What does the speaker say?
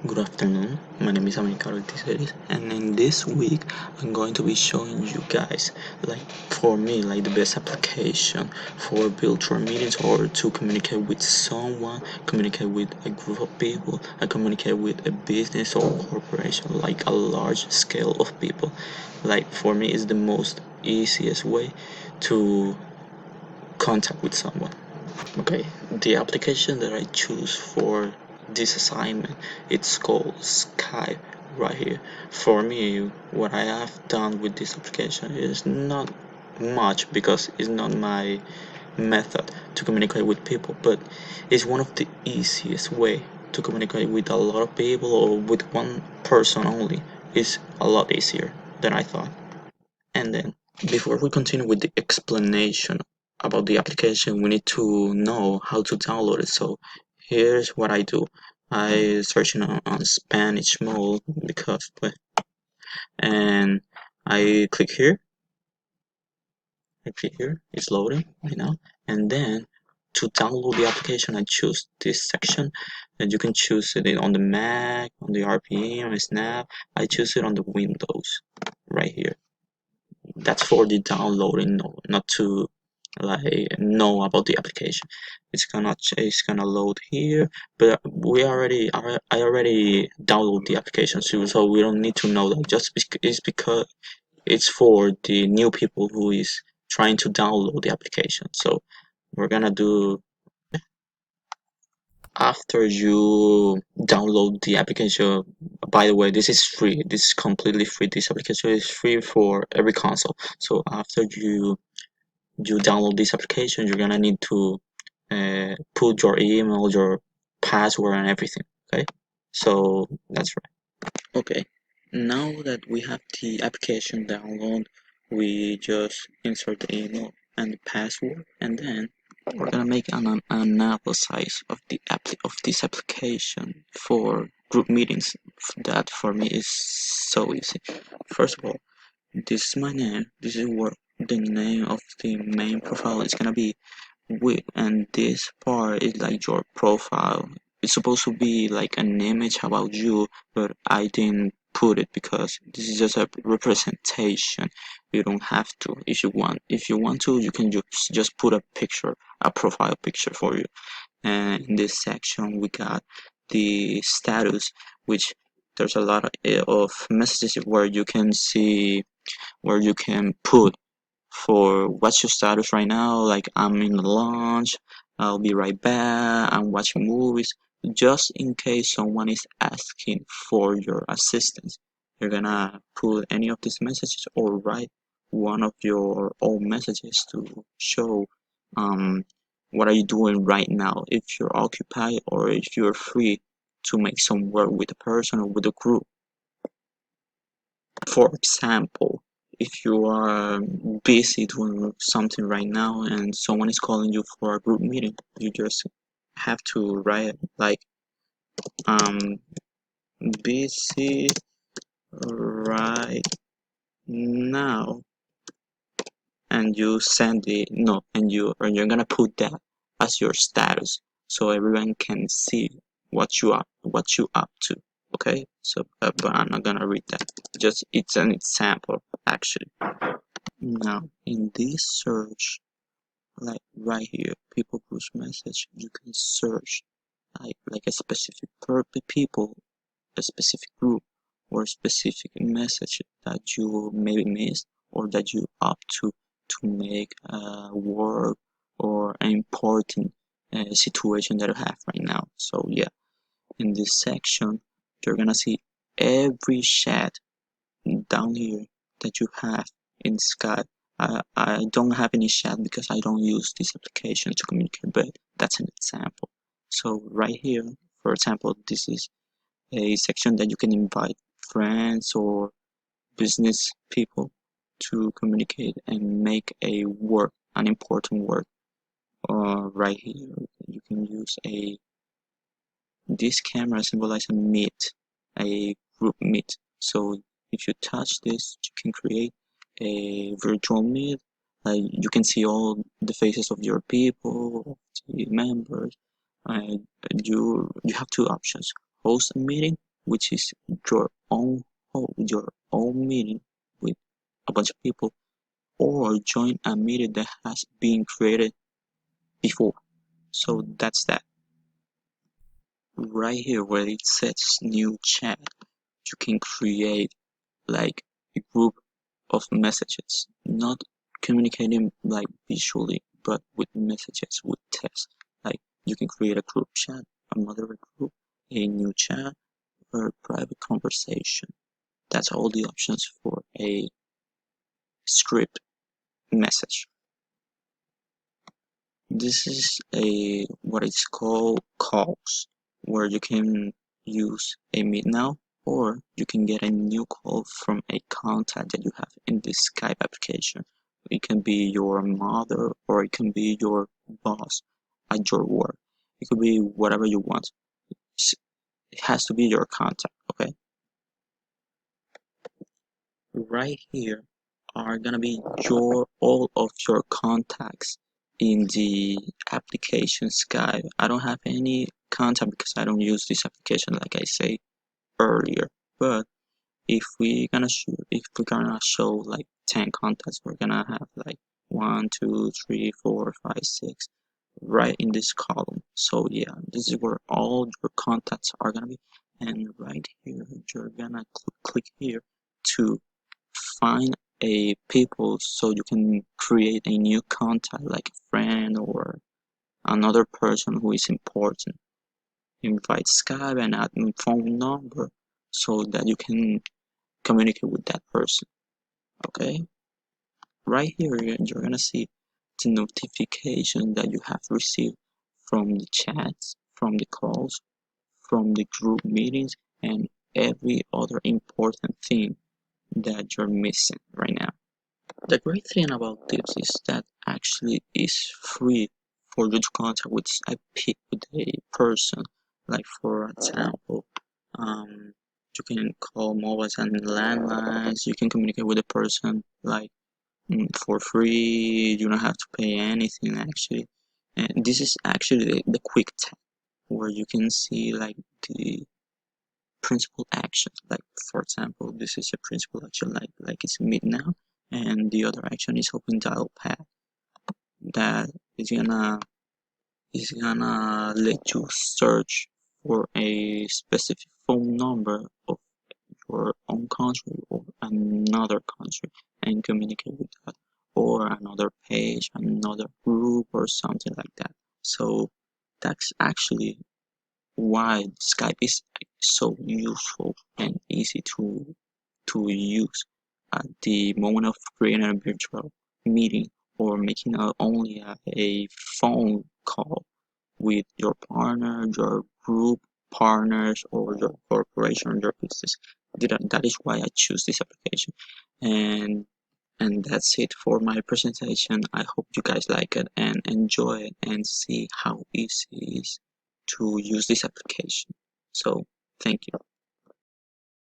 Good afternoon, my name is ORTIZ-DELIZ, and in this week I'm going to be showing you guys, for me, the best application for virtual meetings or to communicate with someone, communicate with a group of people, and communicate with a business or corporation, like a large scale of people. For me, it's the most easiest way to contact with someone. Okay, the application that I choose for this assignment, it's called Skype right here. For me, what I have done with this application is not much because it's not my method to communicate with people, but it's one of the easiest way to communicate with a lot of people or with one person only. It's a lot easier than I thought. And then, before we continue with the explanation about the application, we need to know how to download it. So here's what I do. I search on Spanish mode and I click here. It's loading right now. And then to download the application, I choose this section, and you can choose it on the Mac, on the RPM, on the Snap. I choose it on the Windows right here. That's for the downloading, not to know about the application. It's gonna load here, but I already download the application too, so we don't need to know that. It's because it's for the new people who is trying to download the application. So we're gonna do, after you download the application. By the way, this is free. This is completely free. This application is free for every console. So after you download this application, you're gonna need to put your email, your password, and everything. Okay, so that's right. Okay, now that we have the application download, we just insert the email and the password, and then we're gonna make an analysis of this application for group meetings. That for me is so easy. First of all, this is my name. This is where the name of the main profile is gonna be with, and this part is like your profile. It's supposed to be like an image about you, but I didn't put it because this is just a representation. You don't have to. If you want to, you can just put a picture, a profile picture for you. And in this section, we got the status, which there's a lot of messages where you can see, where you can put for what's your status right now, like I'm in the launch, I'll be right back, I'm watching movies. Just in case someone is asking for your assistance, you're gonna put any of these messages or write one of your own messages to show what are you doing right now, if you're occupied or if you're free to make some work with a person or with a group. For example, if you are busy doing something right now and someone is calling you for a group meeting, you just have to write like busy right now, and you send it, no, and you're gonna put that as your status so everyone can see what you up to. Okay, so but I'm not gonna read that, just it's an example actually. Now in this search, like right here, people push message, you can search like a specific people, a specific group, or a specific message that you maybe missed or that you opt to make work or an important situation that you have right now. So yeah, in this section, you're gonna see every chat down here that you have in Skype. I don't have any chat because I don't use this application to communicate, but that's an example. So right here, for example, this is a section that you can invite friends or business people to communicate and make a work, an important work. Right here, you can use this camera symbolize a meet, a group meet. So if you touch this, you can create a virtual meet. You can see all the faces of your people, the members. Uh, you have two options: host a meeting which is your own meeting with a bunch of people, or join a meeting that has been created before. So that's that. Right here where it says new chat, you can create like a group of messages, not communicating like visually, but with messages, with text. Like you can create a group chat, a moderate group, a new chat, or a private conversation. That's all the options for a script message. This is a what is called calls, where you can use a meet now, or you can get a new call from a contact that you have in the Skype application. It can be your mother, or it can be your boss at your work. It could be whatever you want. It has to be your contact, okay? Right here are gonna be all of your contacts in the application Skype. I don't have any contact because I don't use this application like I say earlier. But if we're gonna show like 10 contacts, we're gonna have like 1, 2, 3, 4, 5, 6 right in this column. So yeah, this is where all your contacts are gonna be. And right here, you're gonna click here to find a people so you can create a new contact like a friend or another person who is important. Invite Skype and add phone number so that you can communicate with that person. Okay, right here you're gonna see the notification that you have received from the chats, from the calls, from the group meetings, and every other important thing that you're missing right now. The great thing about this is that actually is free for you to contact with a person. Like for example, you can call mobiles and landlines. You can communicate with a person like for free. You don't have to pay anything actually. And this is actually the quick tab where you can see like the principal actions. Like for example, this is a principal action like it's mid now, and the other action is open dial pad that is gonna let you search for a specific phone number of your own country or another country and communicate with that, or another page, another group, or something like that. So that's actually why Skype is so useful and easy to use at the moment of creating a virtual meeting or making only a phone call with your partner, your group partners, or your corporation, your business. That is why I choose this application. And and that's it for my presentation. I hope you guys like it and enjoy it and see how easy it is to use this application. So thank you.